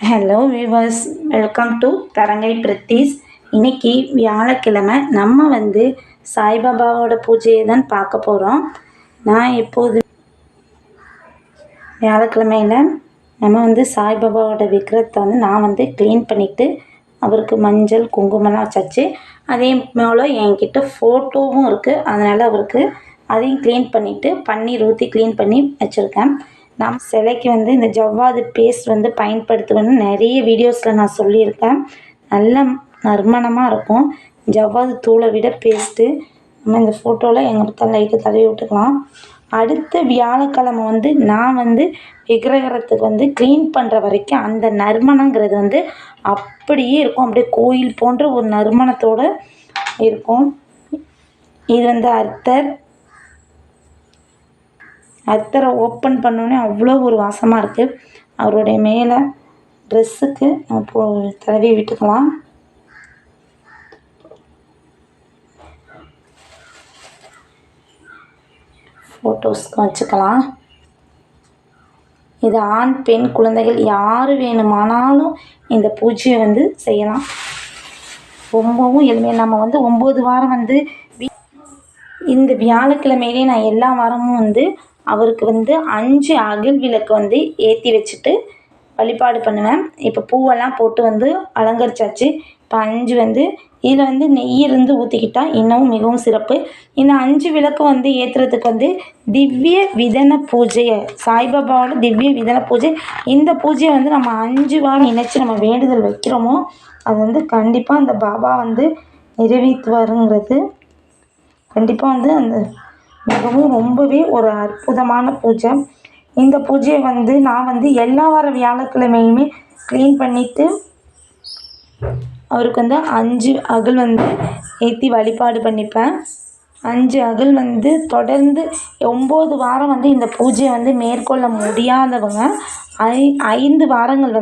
Hello viewers, welcome to தரங்கை பிரத்தீஸ். இன்னைக்கு வியாழக்கிழமை நம்ம சாய்பாபாவோட பூஜையை தான் பார்க்க போகிறோம். நான் எப்போது வியாழக்கிழமையில் நம்ம சாய்பாபாவோட விக்கிரத்தை நான் க்ளீன் பண்ணிவிட்டு அவருக்கு மஞ்சள் குங்குமம்லாம் வச்சாச்சு. அதே போல் என்கிட்ட ஃபோட்டோவும் இருக்குது, அதனால் அவருக்கு அதையும் க்ளீன் பண்ணிவிட்டு பன்னீர் ஊற்றி க்ளீன் பண்ணி வச்சுருக்கேன். நம்ம சிலைக்கு இந்த ஜவ்வாது பேஸ்ட் பயன்படுத்துவேன்னு நிறைய வீடியோஸில் நான் சொல்லியிருக்கேன். நல்ல நறுமணமாக இருக்கும். ஜவ்வாது தூளை விட பேஸ்ட்டு நம்ம இந்த ஃபோட்டோவில் எங்கள் லைட்டு தடவி விட்டுக்கலாம். அடுத்த வியாழக்கிழமை நான் விக்கிரகத்துக்கு க்ளீன் பண்ணுற வரைக்கும் அந்த நறுமணங்கிறது அப்படியே இருக்கும். அப்படியே கோயில் போன்ற ஒரு நறுமணத்தோடு இருக்கும். இது அத்தரை ஓப்பன் பண்ணோன்னே அவ்வளோ ஒரு வாசமாக இருக்குது. அவருடைய மேலே ட்ரெஸ்ஸுக்கு நம்ம தடவி விட்டுக்கலாம். ஃபோட்டோஸ்க்கு வச்சுக்கலாம். இது ஆண் பெண் குழந்தைகள் யார் வேணுமானாலும் இந்த பூஜையை செய்யலாம். ரொம்பவும் எளிமையாக நம்ம 9 வாரம் இந்த வியாழக்கிழமையிலே நான் எல்லா வாரமும் அவருக்கு 5 அகல் விளக்கு ஏற்றி வச்சுட்டு வழிபாடு பண்ணுவேன். இப்போ பூவெல்லாம் போட்டு அலங்கரிச்சாச்சு. இப்போ 5 இதில் நெய் இருந்து ஊற்றிக்கிட்டால் இன்னமும் மிகவும் சிறப்பு. இந்த 5 விளக்கு ஏற்றுறதுக்கு திவ்ய விதன பூஜை, சாய்பாபாவோட திவ்ய விதன பூஜை. இந்த பூஜையை நம்ம 5 வாரம் நினச்சி நம்ம வேண்டுதல் வைக்கிறோமோ அது கண்டிப்பாக அந்த பாபா நிறைவேற்றுவாருங்கிறது கண்டிப்பாக அந்த மிகவும் ரொம்பவே ஒரு அற்புதமான பூஜை. இந்த பூஜையை நான் எல்லா வார வியாழக்கிழமையுமே க்ளீன் பண்ணிவிட்டு அவருக்கு 5 அகல் ஏற்றி வழிபாடு பண்ணிப்பேன். 5 அகல் தொடர்ந்து 9 வாரம் இந்த பூஜையை மேற்கொள்ள முடியாதவங்க 5 வாரங்கள்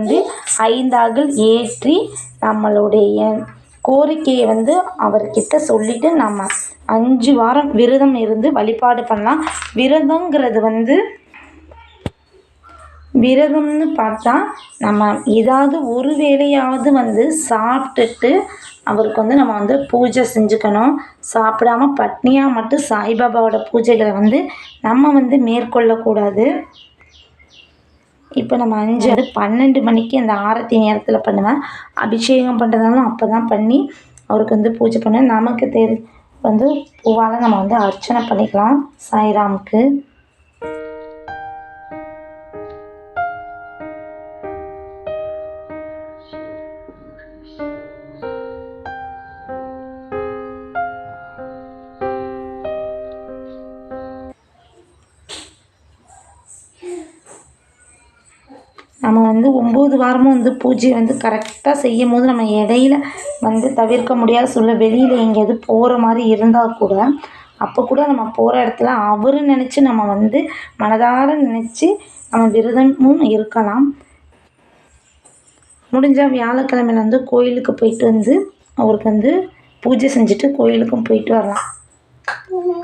5 அகல் ஏற்றி நம்மளுடைய கோரிக்கையை அவர்கிட்ட சொல்லிவிட்டு நம்ம 5 வாரம் விரதம் இருந்து வழிபாடு பண்ணலாம். விரதம்னு பார்த்தா நம்ம ஏதாவது ஒரு வேளையாவது சாப்பிட்டுட்டு அவருக்கு நம்ம பூஜை செஞ்சுக்கணும். சாப்பிடாம பட்னியாக மட்டும் சாய்பாபாவோட பூஜைகளை நம்ம மேற்கொள்ளக்கூடாது. இப்போ நம்ம 12 மணிக்கு அந்த ஆரத்தி நேரத்தில் பண்ணுவேன். அபிஷேகம் பண்ணுறதுனாலும் அப்போ தான் பண்ணி அவருக்கு பூஜை பண்ணுவேன். நமக்கு பூவால் நம்ம அர்ச்சனை பண்ணிக்கலாம் சாய்ராமுக்கு. நம்ம 9 வாரமும் பூஜையை கரெக்டாக செய்யும் போது நம்ம இடையில தவிர்க்க முடியாத சொல்ல வெளியில் எங்கேயாவது போகிற மாதிரி இருந்தால் கூட அப்போ கூட நம்ம போகிற இடத்துல அவர் நினச்சி நம்ம மனதார நினச்சி நம்ம விரதமும் இருக்கலாம். முடிஞ்சால் வியாழக்கிழமையில கோயிலுக்கு போயிட்டு அவருக்கு பூஜை செஞ்சுட்டு கோயிலுக்கும் போயிட்டு வரலாம்.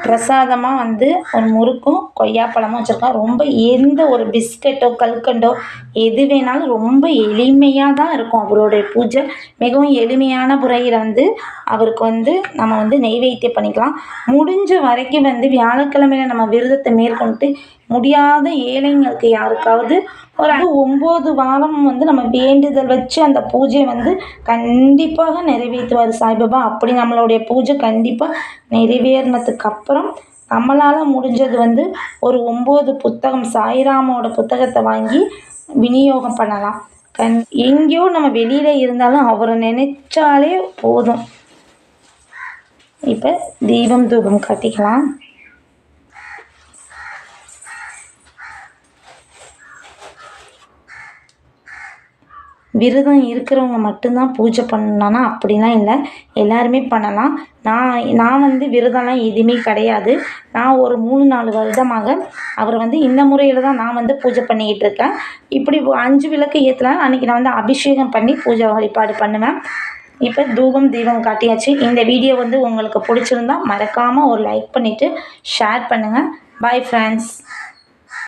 பிரசாதமாக ஒரு முறுக்கும் கொய்யாப்பழமும் வச்சுருக்கோம். ரொம்ப எந்த ஒரு பிஸ்கட்டோ கல்கண்டோ எது வேணாலும் ரொம்ப எளிமையாக தான் இருக்கும். அவருடைய பூஜை மிகவும் எளிமையான முறையில் அவருக்கு நம்ம நெய்வேத்தியம் பண்ணிக்கலாம். முடிஞ்ச வரைக்கும் வியாழக்கிழமையில் நம்ம விரதத்தை மேற்கொண்டு முடியாத ஏழைங்களுக்கு யாருக்காவது ஒரு 9 வாரம் நம்ம வேண்டுதல் வச்சு அந்த பூஜையை கண்டிப்பாக நிறைவேற்றுவார் சாய்பாபா. அப்படி நம்மளுடைய பூஜை கண்டிப்பாக நிறைவேறினதுக்கு அப்புறம் நம்மளால் முடிஞ்சது ஒரு 9 புத்தகம் சாய்ராமோட புத்தகத்தை வாங்கி விநியோகம் பண்ணலாம். எங்கேயோ நம்ம வெளியில் இருந்தாலும் அவரை நினைச்சாலே போதும். இப்போ தீபம் தூபம் காட்டிக்கலாம். விரதம் இருக்கிறவங்க மட்டும்தான் பூஜை பண்ணணும்னா அப்படிலாம் இல்லை, எல்லாருமே பண்ணலாம். நான் விரதம்லாம் எதுவுமே கிடையாது. நான் ஒரு 3-4 வருடமாக அவரை இந்த முறையில் தான் நான் பூஜை பண்ணிக்கிட்டு இருக்கேன். இப்படி 5 விளக்கு ஏற்றலாம். அன்றைக்கி நான் அபிஷேகம் பண்ணி பூஜை வழிபாடு பண்ணுவேன். இப்போ தூபம் தீபம் காட்டியாச்சு. இந்த வீடியோ உங்களுக்கு பிடிச்சிருந்தா மறக்காமல் ஒரு லைக் பண்ணிவிட்டு ஷேர் பண்ணுங்கள். Bye friends.